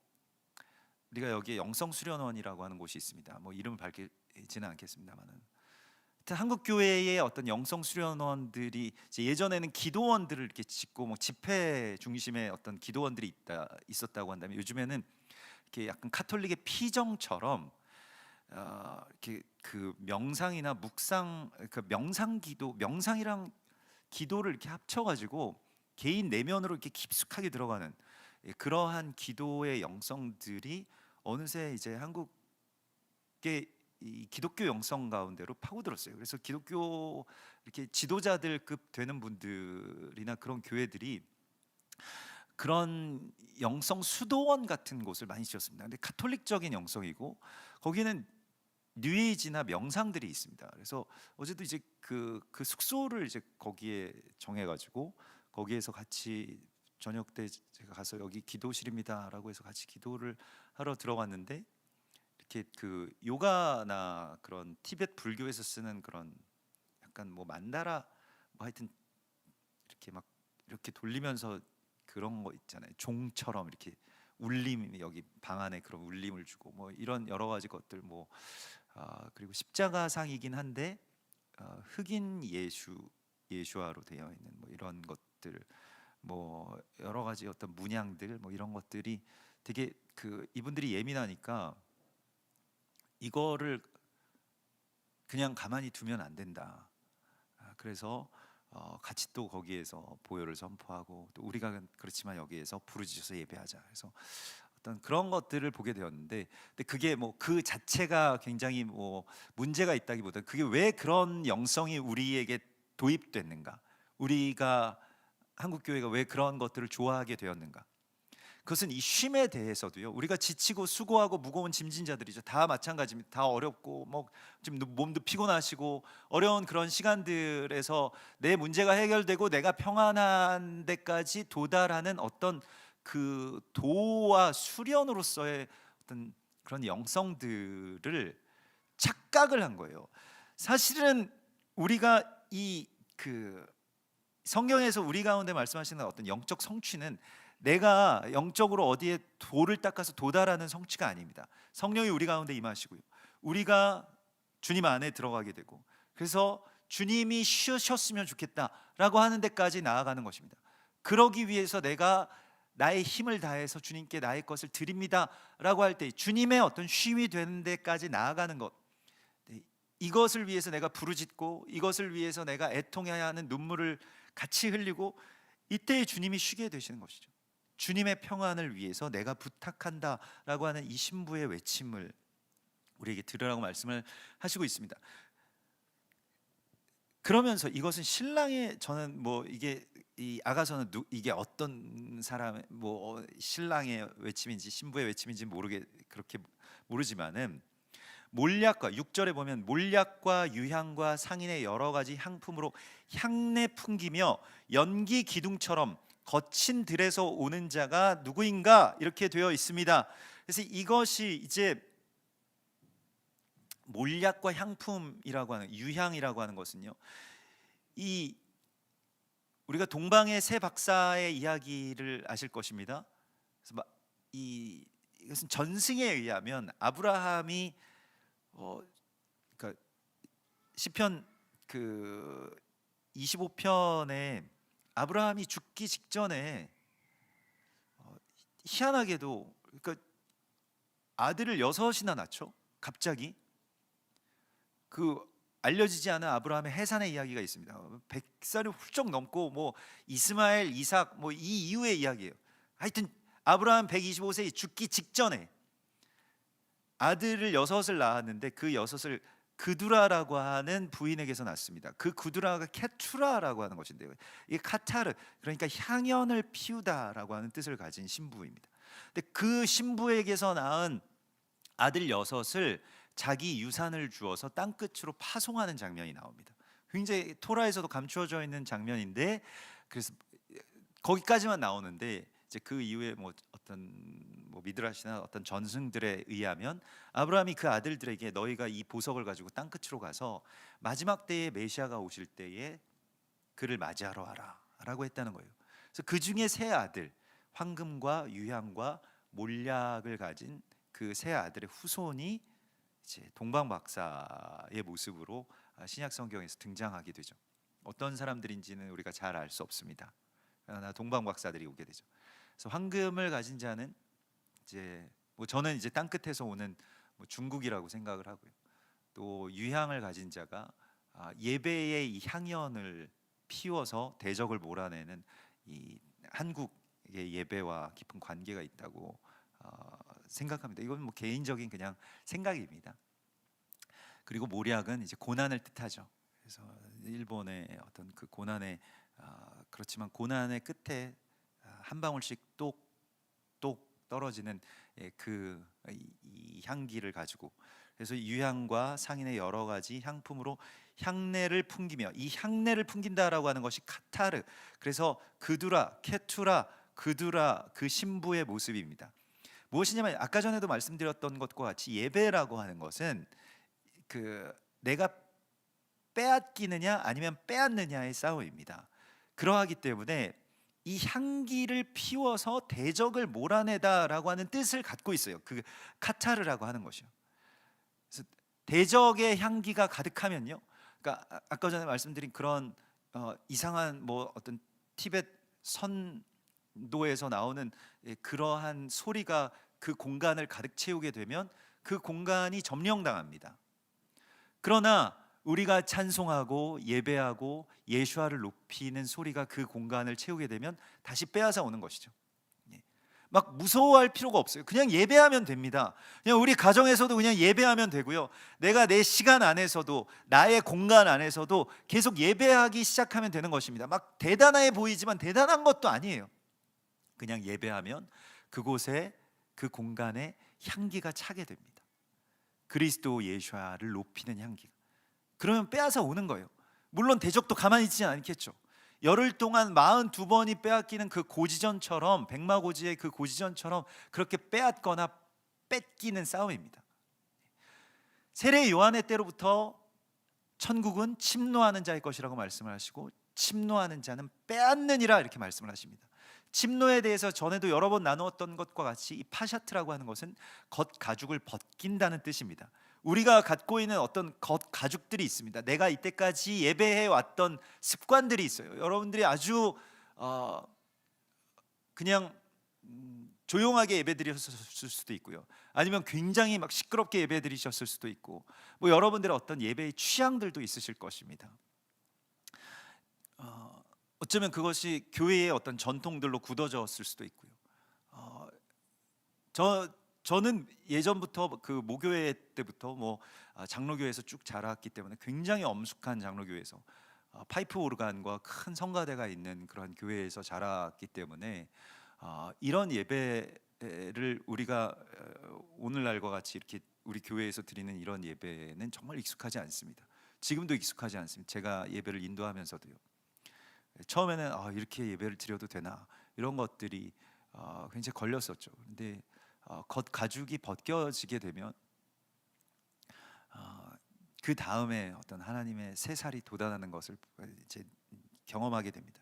[SPEAKER 1] 우리가 여기에 영성수련원이라고 하는 곳이 있습니다. 뭐 이름을 밝히지는 않겠습니다만은, 한국 교회의 어떤 영성 수련원들이 예전에는 기도원들을 이렇게 짓고 뭐 집회 중심의 어떤 기도원들이 있었다고 한다면, 요즘에는 이렇게 약간 카톨릭의 피정처럼 이렇게 그 명상이나 묵상, 그 명상 기도, 명상이랑 기도를 이렇게 합쳐가지고 개인 내면으로 이렇게 깊숙하게 들어가는 그러한 기도의 영성들이 어느새 이제 한국의 이 기독교 영성 가운데로 파고들었어요. 그래서 기독교 이렇게 지도자들급 되는 분들이나 그런 교회들이 그런 영성 수도원 같은 곳을 많이 지었습니다. 근데 카톨릭적인 영성이고 거기는 뉴에이지나 명상들이 있습니다. 그래서 어제도 이제 그 숙소를 이제 거기에 정해가지고 거기에서 같이 저녁 때 제가 가서 여기 기도실입니다라고 해서 같이 기도를 하러 들어갔는데, 이렇게 그 요가나 그런 티베트 불교에서 쓰는 그런 약간 뭐 만다라 뭐 하여튼 이렇게 막 이렇게 돌리면서 그런 거 있잖아요. 종처럼 이렇게 울림, 여기 방 안에 그런 울림을 주고 뭐 이런 여러 가지 것들, 뭐 그리고 십자가상이긴 한데 흑인 예수아로 되어 있는 뭐 이런 것들, 뭐 여러 가지 어떤 문양들, 뭐 이런 것들이 되게 그 이분들이 예민하니까 이거를 그냥 가만히 두면 안 된다. 그래서 같이 또 거기에서 보혈을 선포하고, 또 우리가 그렇지만 여기에서 부르짖어서 예배하자. 그래서 어떤 그런 것들을 보게 되었는데, 근데 그게 뭐 그 자체가 굉장히 뭐 문제가 있다기보다 그게 왜 그런 영성이 우리에게 도입됐는가, 우리가 한국 교회가 왜 그런 것들을 좋아하게 되었는가. 그것은 이 쉼에 대해서도요, 우리가 지치고 수고하고 무거운 짐진 자들이죠. 다 마찬가지입니다. 다 어렵고 뭐 지금 몸도 피곤하시고 어려운 그런 시간들에서 내 문제가 해결되고 내가 평안한 데까지 도달하는 어떤 그 도와 수련으로서의 어떤 그런 영성들을 착각을 한 거예요. 사실은 우리가 이 그 성경에서 우리 가운데 말씀하시는 어떤 영적 성취는 내가 영적으로 어디에 돌을 닦아서 도달하는 성취가 아닙니다. 성령이 우리 가운데 임하시고요, 우리가 주님 안에 들어가게 되고, 그래서 주님이 쉬셨으면 좋겠다라고 하는 데까지 나아가는 것입니다. 그러기 위해서 내가 나의 힘을 다해서 주님께 나의 것을 드립니다라고 할 때 주님의 어떤 쉼이 되는 데까지 나아가는 것, 이것을 위해서 내가 부르짖고 이것을 위해서 내가 애통해야 하는 눈물을 같이 흘리고, 이때 주님이 쉬게 되시는 것이죠. 주님의 평안을 위해서 내가 부탁한다라고 하는 이 신부의 외침을 우리에게 들으라고 말씀을 하시고 있습니다. 그러면서 이것은 신랑의, 저는 뭐 이게 이 아가서는 이게 어떤 사람, 뭐 신랑의 외침인지 신부의 외침인지 그렇게 모르지만은, 몰약과 6절에 보면 몰약과 유향과 상인의 여러 가지 향품으로 향내 풍기며 연기 기둥처럼 거친 들에서 오는 자가 누구인가, 이렇게 되어 있습니다. 그래서 이것이 이제 몰약과 향품이라고 하는, 유향이라고 하는 것은요, 이 우리가 동방의 세 박사의 이야기를 아실 것입니다. 그래서 이것은 전승에 의하면 아브라함이 그러니까 시편 그 25편에 아브라함이 죽기 직전에 희한하게도 그러니까 아들을 6이나 낳죠. 갑자기 그 알려지지 않은 아브라함의 해산의 이야기가 있습니다. 100살이 훌쩍 넘고 뭐 이스마엘, 이삭 뭐 이 이후의 이야기예요. 하여튼 아브라함 125세 죽기 직전에 아들을 6을 낳았는데 그 6을 그두라라고 하는 부인에게서 낳습니다. 그 그두라가 케투라라고 하는 것인데요, 이게 카타르, 그러니까 향연을 피우다라고 하는 뜻을 가진 신부입니다. 근데 그 신부에게서 낳은 아들 6을 자기 유산을 주어서 땅끝으로 파송하는 장면이 나옵니다. 굉장히 토라에서도 감추어져 있는 장면인데, 그래서 거기까지만 나오는데 이제 그 이후에 뭐 어떤 미드라시나 어떤 전승들에 의하면 아브라함이 그 아들들에게 너희가 이 보석을 가지고 땅끝으로 가서 마지막 때에 메시아가 오실 때에 그를 맞이하러 와라라고 했다는 거예요. 그래서 그 중에 세 아들, 황금과 유향과 몰약을 가진 그 세 아들의 후손이 이제 동방박사의 모습으로 신약 성경에서 등장하게 되죠. 어떤 사람들인지는 우리가 잘 알 수 없습니다. 그러나 동방박사들이 오게 되죠. 그래서 황금을 가진 자는 이제 저는 이제 땅 끝에서 오는 중국이라고 생각을 하고요. 또 유향을 가진 자가 예배의 이 향연을 피워서 대적을 몰아내는 이 한국의 예배와 깊은 관계가 있다고 생각합니다. 이건 뭐 개인적인 그냥 생각입니다. 그리고 몰약은 이제 고난을 뜻하죠. 그래서 일본의 어떤 그 고난의 그렇지만 고난의 끝에 한 방울씩 똑똑 떨어지는 이 향기를 가지고, 그래서 유향과 상인의 여러 가지 향품으로 향내를 풍기며, 이 향내를 풍긴다라고 하는 것이 카타르, 그래서 그두라, 케투라, 그두라 그 신부의 모습입니다. 무엇이냐면 아까 전에도 말씀드렸던 것과 같이 예배라고 하는 것은 그 내가 빼앗기느냐 아니면 빼앗느냐의 싸움입니다. 그러하기 때문에 이 향기를 피워서 대적을 몰아내다라고 하는 뜻을 갖고 있어요. 그 카타르라고 하는 것이요. 그래서 대적의 향기가 가득하면요, 그러니까 아까 전에 말씀드린 그런 이상한 뭐 어떤 티벳 선도에서 나오는 그러한 소리가 그 공간을 가득 채우게 되면 그 공간이 점령당합니다. 그러나 우리가 찬송하고 예배하고 예수아를 높이는 소리가 그 공간을 채우게 되면 다시 빼앗아 오는 것이죠. 막 무서워할 필요가 없어요. 그냥 예배하면 됩니다. 그냥 우리 가정에서도 그냥 예배하면 되고요. 내가 내 시간 안에서도 나의 공간 안에서도 계속 예배하기 시작하면 되는 것입니다. 막 대단해 보이지만 대단한 것도 아니에요. 그냥 예배하면 그곳에 그 공간에 향기가 차게 됩니다. 그리스도 예수아를 높이는 향기가. 그러면 빼앗아 오는 거예요. 물론 대적도 가만히 있지 않겠죠. 열흘 동안 42번이 빼앗기는 그 고지전처럼, 백마고지의 그 고지전처럼 그렇게 빼앗거나 뺏기는 싸움입니다. 세례 요한의 때로부터 천국은 침노하는 자의 것이라고 말씀을 하시고 침노하는 자는 빼앗느니라 이렇게 말씀을 하십니다. 침노에 대해서 전에도 여러 번 나누었던 것과 같이 이 파샤트라고 하는 것은 겉가죽을 벗긴다는 뜻입니다. 우리가 갖고 있는 어떤 겉가죽들이 있습니다. 내가 이때까지 예배해 왔던 습관들이 있어요. 여러분들이 아주 그냥 조용하게 예배드렸을 수도 있고요. 아니면 굉장히 막 시끄럽게 예배드리셨을 수도 있고, 뭐 여러분들의 어떤 예배의 취향들도 있으실 것입니다. 어쩌면 그것이 교회의 어떤 전통들로 굳어졌을 수도 있고요. 저는 예전부터 그 모교회 때부터 뭐 장로교회에서 쭉 자랐기 때문에 굉장히 엄숙한 장로교회에서 파이프 오르간과 큰 성가대가 있는 그런 교회에서 자랐기 때문에 이런 예배를 우리가 오늘날과 같이 이렇게 우리 교회에서 드리는 이런 예배는 정말 익숙하지 않습니다. 지금도 익숙하지 않습니다. 제가 예배를 인도하면서도요. 처음에는 이렇게 예배를 드려도 되나 이런 것들이 굉장히 걸렸었죠. 그런데 겉가죽이 벗겨지게 되면 그 다음에 어떤 하나님의 새살이 돋아나는 것을 이제 경험하게 됩니다.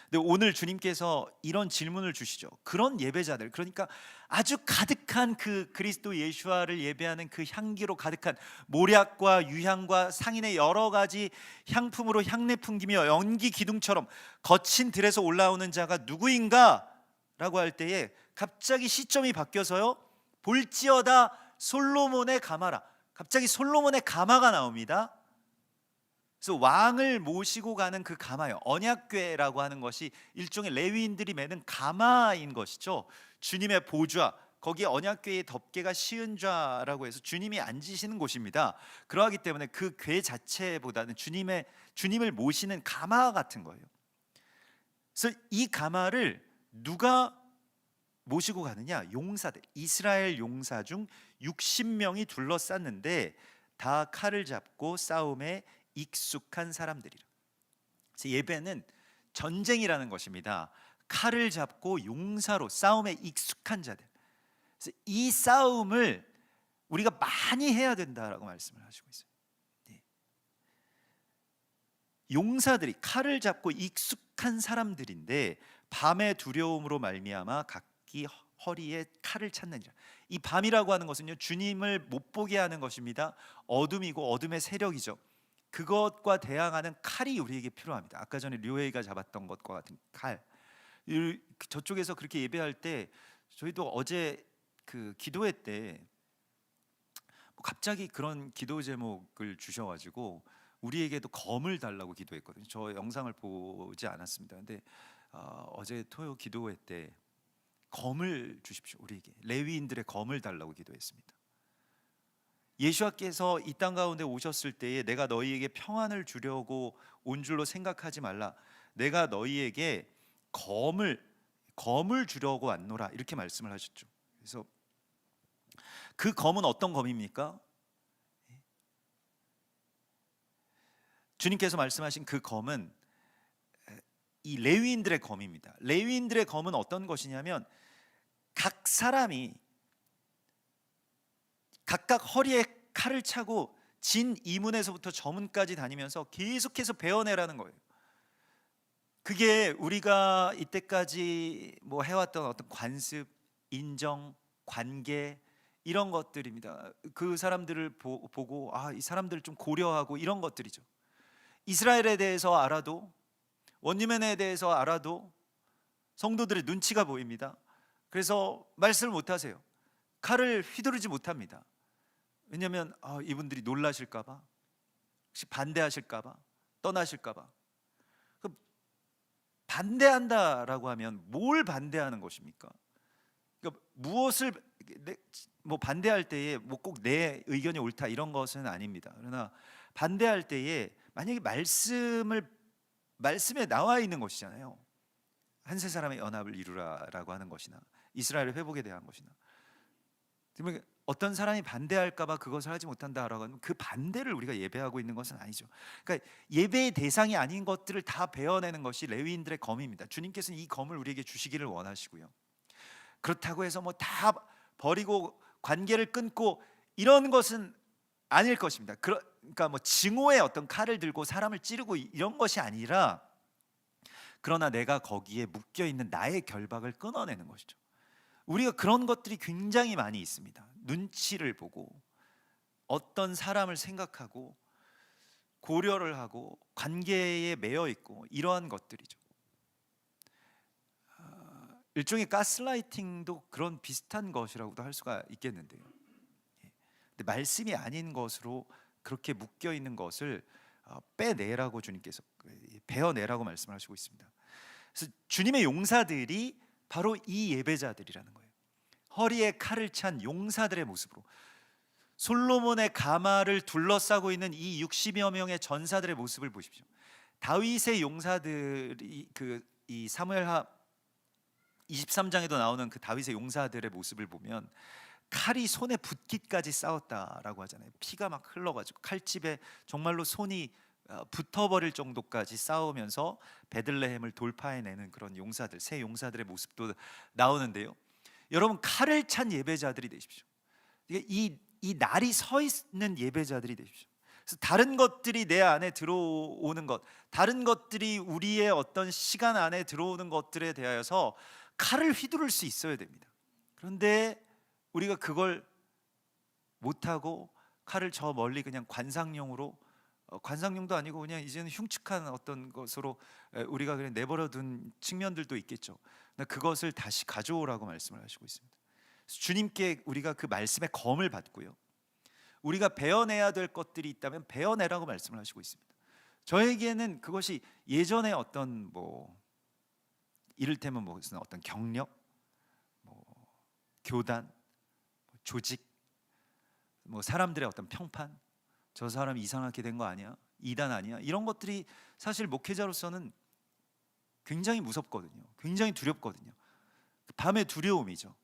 [SPEAKER 1] 근데 오늘 주님께서 이런 질문을 주시죠. 그런 예배자들, 그러니까 아주 가득한 그 그리스도 예수와를 예배하는 그 향기로 가득한 모략과 유향과 상인의 여러 가지 향품으로 향내 풍기며 연기 기둥처럼 거친 들에서 올라오는 자가 누구인가? 라고 할 때에 갑자기 시점이 바뀌어서요, 볼지어다 솔로몬의 가마라. 갑자기 솔로몬의 가마가 나옵니다. 그래서 왕을 모시고 가는 그 가마요, 언약궤라고 하는 것이 일종의 레위인들이 매는 가마인 것이죠. 주님의 보좌, 거기에 언약궤의 덮개가 씌은 좌라고 해서 주님이 앉으시는 곳입니다. 그러하기 때문에 그 궤 자체보다는 주님을 모시는 가마 같은 거예요. 그래서 이 가마를 누가 모시고 가느냐? 용사들, 이스라엘 용사 중 60명이 둘러쌌는데 다 칼을 잡고 싸움에 익숙한 사람들이라. 그래서 예배는 전쟁이라는 것입니다. 칼을 잡고 용사로 싸움에 익숙한 자들. 그래서 이 싸움을 우리가 많이 해야 된다라고 말씀을 하시고 있어요. 네. 용사들이 칼을 잡고 익숙한 사람들인데 밤의 두려움으로 말미암아 각기 허리에 칼을 찾느니라. 이 밤이라고 하는 것은요, 주님을 못 보게 하는 것입니다. 어둠이고 어둠의 세력이죠. 그것과 대항하는 칼이 우리에게 필요합니다. 아까 전에 류에이가 잡았던 것과 같은 칼. 저쪽에서 그렇게 예배할 때 저희도 어제 그 기도회 때 갑자기 그런 기도 제목을 주셔가지고 우리에게도 검을 달라고 기도했거든요. 저 영상을 보지 않았습니다. 근데 어제 토요 기도회 때 검을 주십시오. 우리에게 레위인들의 검을 달라고 기도했습니다. 예수와께서 이 땅 가운데 오셨을 때에 내가 너희에게 평안을 주려고 온 줄로 생각하지 말라. 내가 너희에게 검을 주려고 왔노라. 이렇게 말씀을 하셨죠. 그래서 그 검은 어떤 검입니까? 주님께서 말씀하신 그 검은 이 레위인들의 검입니다. 레위인들의 검은 어떤 것이냐면 각 사람이 각각 허리에 칼을 차고 진 이문에서부터 저문까지 다니면서 계속해서 베어내라는 거예요. 그게 우리가 이때까지 뭐 해왔던 어떤 관습, 인정, 관계 이런 것들입니다. 그 사람들을 보고 이 사람들을 좀 고려하고 이런 것들이죠. 이스라엘에 대해서 알아도, 원유맨에 대해서 알아도 성도들의 눈치가 보입니다. 그래서 말씀을 못하세요. 칼을 휘두르지 못합니다. 왜냐하면 이분들이 놀라실까봐, 혹시 반대하실까봐, 떠나실까봐. 반대한다라고 하면 뭘 반대하는 것입니까? 그러니까 무엇을 뭐 반대할 때에 뭐 꼭 내 의견이 옳다 이런 것은 아닙니다. 그러나 반대할 때에 만약에 말씀에 나와 있는 것이잖아요. 한세 사람의 연합을 이루라라고 하는 것이나 이스라엘의 회복에 대한 것이나, 어떤 사람이 반대할까봐 그것을 하지 못한다라고 하면 그 반대를 우리가 예배하고 있는 것은 아니죠. 그러니까 예배의 대상이 아닌 것들을 다 베어내는 것이 레위인들의 검입니다. 주님께서는 이 검을 우리에게 주시기를 원하시고요. 그렇다고 해서 뭐 다 버리고 관계를 끊고 이런 것은 아닐 것입니다. 그러니까 뭐 증오의 어떤 칼을 들고 사람을 찌르고 이런 것이 아니라, 그러나 내가 거기에 묶여 있는 나의 결박을 끊어내는 것이죠. 우리가 그런 것들이 굉장히 많이 있습니다. 눈치를 보고 어떤 사람을 생각하고 고려를 하고 관계에 매여 있고 이러한 것들이죠. 일종의 가스라이팅도 그런 비슷한 것이라고도 할 수가 있겠는데요. 근데 말씀이 아닌 것으로 그렇게 묶여 있는 것을 빼내라고 주님께서 베어내라고 말씀하시고 있습니다. 그래서 주님의 용사들이 바로 이 예배자들이라는 거예요. 허리에 칼을 찬 용사들의 모습으로 솔로몬의 가마를 둘러싸고 있는 이 60여 명의 전사들의 모습을 보십시오. 다윗의 용사들이 이 사무엘하 23장에도 나오는 그 다윗의 용사들의 모습을 보면 칼이 손에 붙기까지 싸웠다라고 하잖아요. 피가 막 흘러가지고 칼집에 정말로 손이 붙어버릴 정도까지 싸우면서 베들레헴을 돌파해내는 그런 용사들, 새 용사들의 모습도 나오는데요. 여러분, 칼을 찬 예배자들이 되십시오. 이 날이 서 있는 예배자들이 되십시오. 그래서 다른 것들이 내 안에 들어오는 것, 다른 것들이 우리의 어떤 시간 안에 들어오는 것들에 대하여서 칼을 휘두를 수 있어야 됩니다. 그런데 우리가 그걸 못하고 칼을 저 멀리 그냥 관상용으로, 관상용도 아니고 그냥 이제는 흉측한 어떤 것으로 우리가 그냥 내버려둔 측면들도 있겠죠. 그것을 다시 가져오라고 말씀을 하시고 있습니다. 주님께 우리가 그 말씀의 검을 받고요, 우리가 베어내야 될 것들이 있다면 베어내라고 말씀을 하시고 있습니다. 저에게는 그것이 예전에 어떤 이를테면 무슨 어떤 경력, 교단, 조직, 사람들의 어떤 평판, 저 사람 이상하게 된 거 아니야? 이단 아니야? 이런 것들이 사실 목회자로서는 굉장히 무섭거든요. 굉장히 두렵거든요. 밤의 두려움이죠.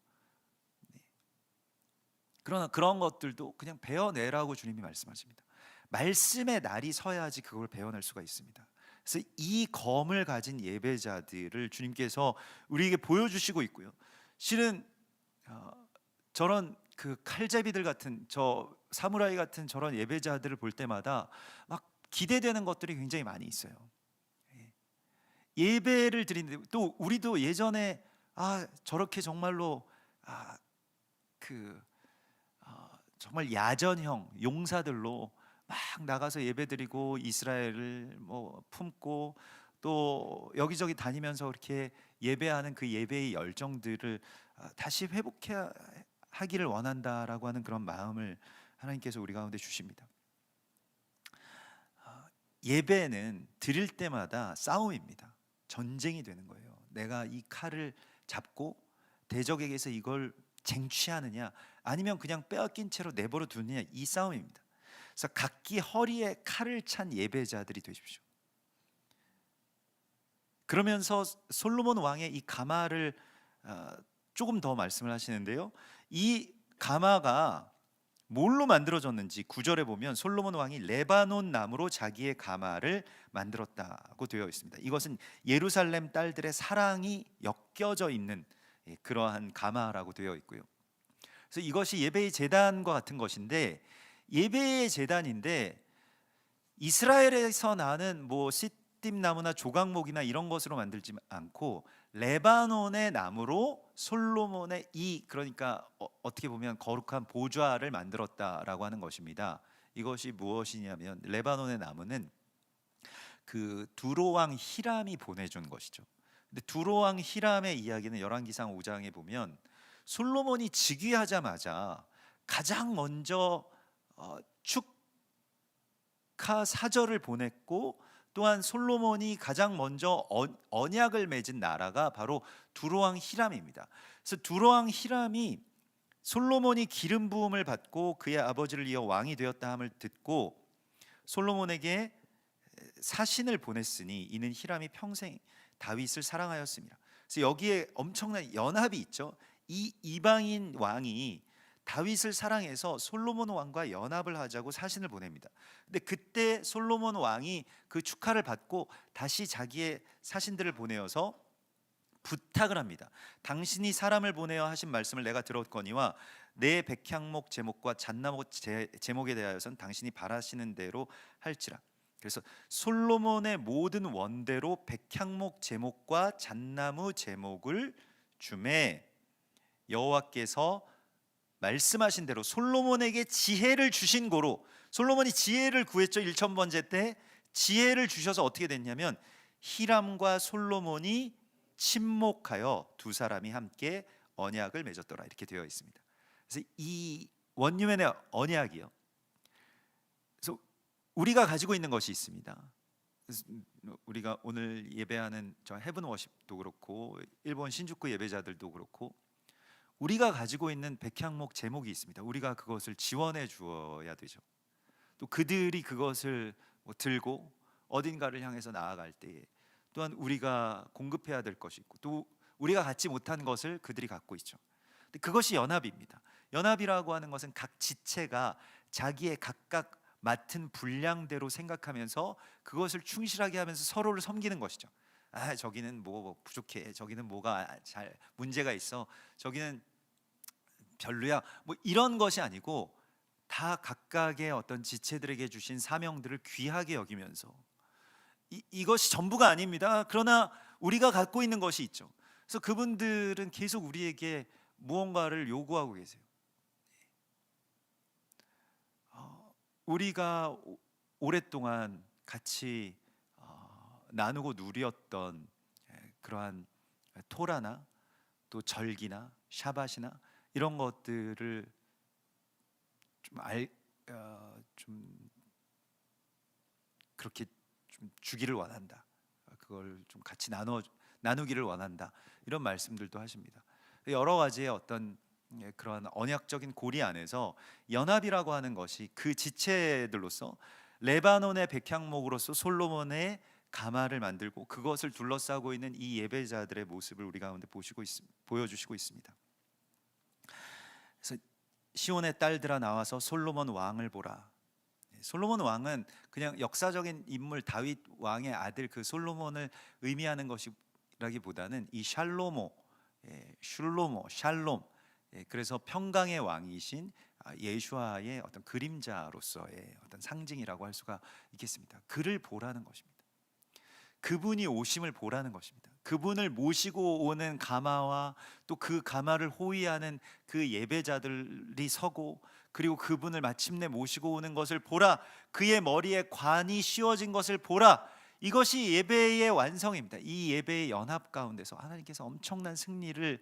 [SPEAKER 1] 그러나 그런 것들도 그냥 베어내라고 주님이 말씀하십니다. 말씀의 날이 서야지 그걸 베어낼 수가 있습니다. 그래서 이 검을 가진 예배자들을 주님께서 우리에게 보여주시고 있고요. 실은 저런 그 칼제비들 같은, 저 사무라이 같은 저런 예배자들을 볼 때마다 막 기대되는 것들이 굉장히 많이 있어요. 예배를 드리는데 또 우리도 예전에 저렇게 정말로 정말 야전형 용사들로 막 나가서 예배드리고 이스라엘을 품고 또 여기저기 다니면서 그렇게 예배하는 그 예배의 열정들을 다시 회복하기를 원한다라고 하는 그런 마음을 하나님께서 우리 가운데 주십니다. 예배는 드릴 때마다 싸움입니다. 전쟁이 되는 거예요. 내가 이 칼을 잡고 대적에게서 이걸 쟁취하느냐 아니면 그냥 빼앗긴 채로 내버려 두느냐, 이 싸움입니다. 그래서 각기 허리에 칼을 찬 예배자들이 되십시오. 그러면서 솔로몬 왕의 이 가마를 조금 더 말씀을 하시는데요. 이 가마가 뭘로 만들어졌는지 9절에 보면 솔로몬 왕이 레바논 나무로 자기의 가마를 만들었다고 되어 있습니다. 이것은 예루살렘 딸들의 사랑이 엮여져 있는 그러한 가마라고 되어 있고요. 그래서 이것이 예배의 제단과 같은 것인데, 예배의 제단인데 이스라엘에서 나는 시띠 나무나 조각목이나 이런 것으로 만들지 않고 레바논의 나무로 솔로몬의 그러니까 어떻게 보면 거룩한 보좌를 만들었다라고 하는 것입니다. 이것이 무엇이냐면 레바논의 나무는 그 두로왕 히람이 보내준 것이죠. 근데 두로왕 히람의 이야기는 열왕기상 5장에 보면 솔로몬이 즉위하자마자 가장 먼저 축하 사절을 보냈고, 또한 솔로몬이 가장 먼저 언약을 맺은 나라가 바로 두로왕 히람입니다. 그래서 두로왕 히람이 솔로몬이 기름 부음을 받고 그의 아버지를 이어 왕이 되었다 함을 듣고 솔로몬에게 사신을 보냈으니 이는 히람이 평생 다윗을 사랑하였습니다. 그래서 여기에 엄청난 연합이 있죠. 이 이방인 왕이 다윗을 사랑해서 솔로몬 왕과 연합을 하자고 사신을 보냅니다. 근데 그때 솔로몬 왕이 그 축하를 받고 다시 자기의 사신들을 보내어서 부탁을 합니다. 당신이 사람을 보내어 하신 말씀을 내가 들었거니와 내 백향목 제목과 잣나무 제목에 대하여선 당신이 바라시는 대로 할지라. 그래서 솔로몬의 모든 원대로 백향목 제목과 잣나무 제목을 주매 여호와께서 말씀하신 대로 솔로몬에게 지혜를 주신 고로, 솔로몬이 지혜를 구했죠. 1000번째 때 지혜를 주셔서 어떻게 됐냐면 히람과 솔로몬이 친목하여 두 사람이 함께 언약을 맺었더라, 이렇게 되어 있습니다. 그래서 이 원유맨의 언약이요, 그래서 우리가 가지고 있는 것이 있습니다. 그래서 우리가 오늘 예배하는 저 헤븐 워십도 그렇고 일본 신주쿠 예배자들도 그렇고 우리가 가지고 있는 백향목 제목이 있습니다. 우리가 그것을 지원해 주어야 되죠. 또 그들이 그것을 들고 어딘가를 향해서 나아갈 때에 또한 우리가 공급해야 될 것이 있고 또 우리가 갖지 못한 것을 그들이 갖고 있죠. 근데 그것이 연합입니다. 연합이라고 하는 것은 각 지체가 자기의 각각 맡은 분량대로 생각하면서 그것을 충실하게 하면서 서로를 섬기는 것이죠. 아, 저기는 뭐 부족해, 저기는 뭐가 잘 문제가 있어, 저기는 별로야, 뭐 이런 것이 아니고 다 각각의 어떤 지체들에게 주신 사명들을 귀하게 여기면서 이것이 전부가 아닙니다. 그러나 우리가 갖고 있는 것이 있죠. 그래서 그분들은 계속 우리에게 무언가를 요구하고 계세요. 우리가 오랫동안 같이 나누고 누렸던 그러한 토라나 또 절기나 샤밧이나 이런 것들을 좀 그렇게 좀 주기를 원한다. 그걸 좀 같이 나누기를 원한다. 이런 말씀들도 하십니다. 여러 가지의 어떤 그러한 언약적인 고리 안에서 연합이라고 하는 것이 그 지체들로서 레바논의 백향목으로서 솔로몬의 가마를 만들고 그것을 둘러싸고 있는 이 예배자들의 모습을 우리 가운데 보여주시고 있습니다. 그래서 시온의 딸들아 나와서 솔로몬 왕을 보라. 솔로몬 왕은 그냥 역사적인 인물 다윗 왕의 아들 그 솔로몬을 의미하는 것이라기보다는 이 샬롬, 그래서 평강의 왕이신 예수아의 어떤 그림자로서의 어떤 상징이라고 할 수가 있겠습니다. 그를 보라는 것입니다. 그분이 오심을 보라는 것입니다. 그분을 모시고 오는 가마와 또 그 가마를 호위하는 그 예배자들이 서고 그리고 그분을 마침내 모시고 오는 것을 보라. 그의 머리에 관이 씌워진 것을 보라. 이것이 예배의 완성입니다. 이 예배의 연합 가운데서 하나님께서 엄청난 승리를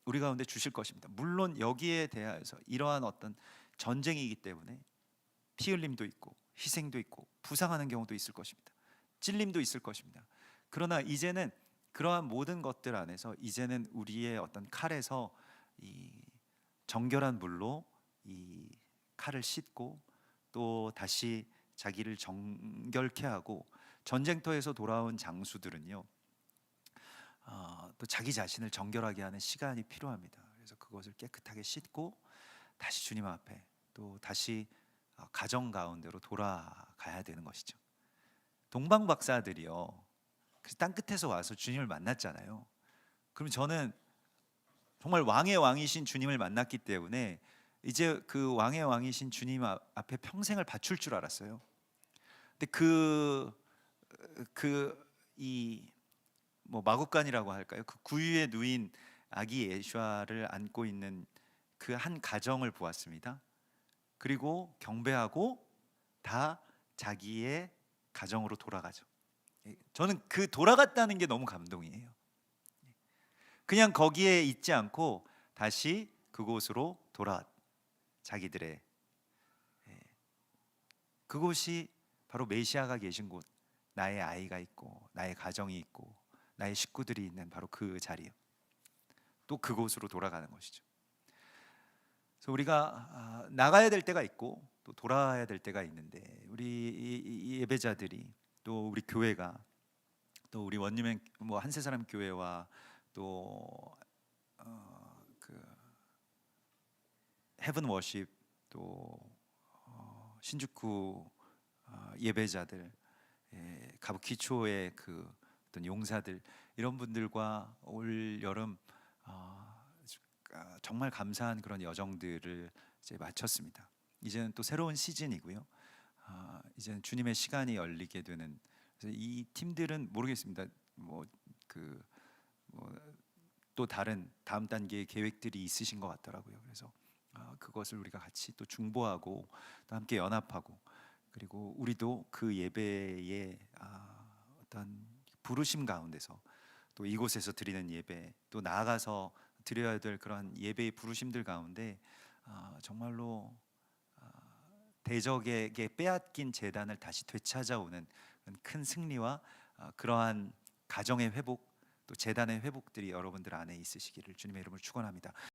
[SPEAKER 1] 우리 가운데 주실 것입니다. 물론 여기에 대하여서 이러한 어떤 전쟁이기 때문에 피 흘림도 있고 희생도 있고 부상하는 경우도 있을 것입니다. 찔림도 있을 것입니다. 그러나 이제는 그러한 모든 것들 안에서 이제는 우리의 어떤 칼에서 이 정결한 물로 이 칼을 씻고 또 다시 자기를 정결케 하고 전쟁터에서 돌아온 장수들은요 또 자기 자신을 정결하게 하는 시간이 필요합니다. 그래서 그것을 깨끗하게 씻고 다시 주님 앞에 또 다시 가정 가운데로 돌아가야 되는 것이죠. 동방 박사들이요 그 땅 끝에서 와서 주님을 만났잖아요. 그럼 저는 정말 왕의 왕이신 주님을 만났기 때문에 이제 그 왕의 왕이신 주님 앞에 평생을 바칠 줄 알았어요. 근데 뭐 마구간이라고 할까요? 그 구유에 누인 아기 예수아를 안고 있는 그 한 가정을 보았습니다. 그리고 경배하고 다 자기의 가정으로 돌아가죠. 저는 그 돌아갔다는 게 너무 감동이에요. 그냥 거기에 있지 않고 다시 그곳으로 돌아 자기들의 그곳이 바로 메시아가 계신 곳, 나의 아이가 있고 나의 가정이 있고 나의 식구들이 있는 바로 그 자리요. 또 그곳으로 돌아가는 것이죠. 그래서 우리가 나가야 될 때가 있고 또 돌아와야 될 때가 있는데 우리 이 예배자들이 또 우리 교회가 또 우리 원유맨 뭐 한세사람 교회와 또 그 헤븐 워십 또 신주쿠 예배자들 가부키초의 그 어떤 용사들 이런 분들과 올 여름 정말 감사한 그런 여정들을 이제 마쳤습니다. 이제는 또 새로운 시즌이고요. 이제는 주님의 시간이 열리게 되는, 그래서 이 팀들은 모르겠습니다. 또 다른 다음 단계의 계획들이 있으신 것 같더라고요. 그래서 그것을 우리가 같이 또 중보하고 또 함께 연합하고, 그리고 우리도 그 예배의 어떤 부르심 가운데서 또 이곳에서 드리는 예배, 또 나아가서 드려야 될 그런 예배의 부르심들 가운데 정말로 대적에게 빼앗긴 제단을 다시 되찾아오는 큰 승리와 그러한 가정의 회복, 또 제단의 회복들이 여러분들 안에 있으시기를 주님의 이름으로 축원합니다.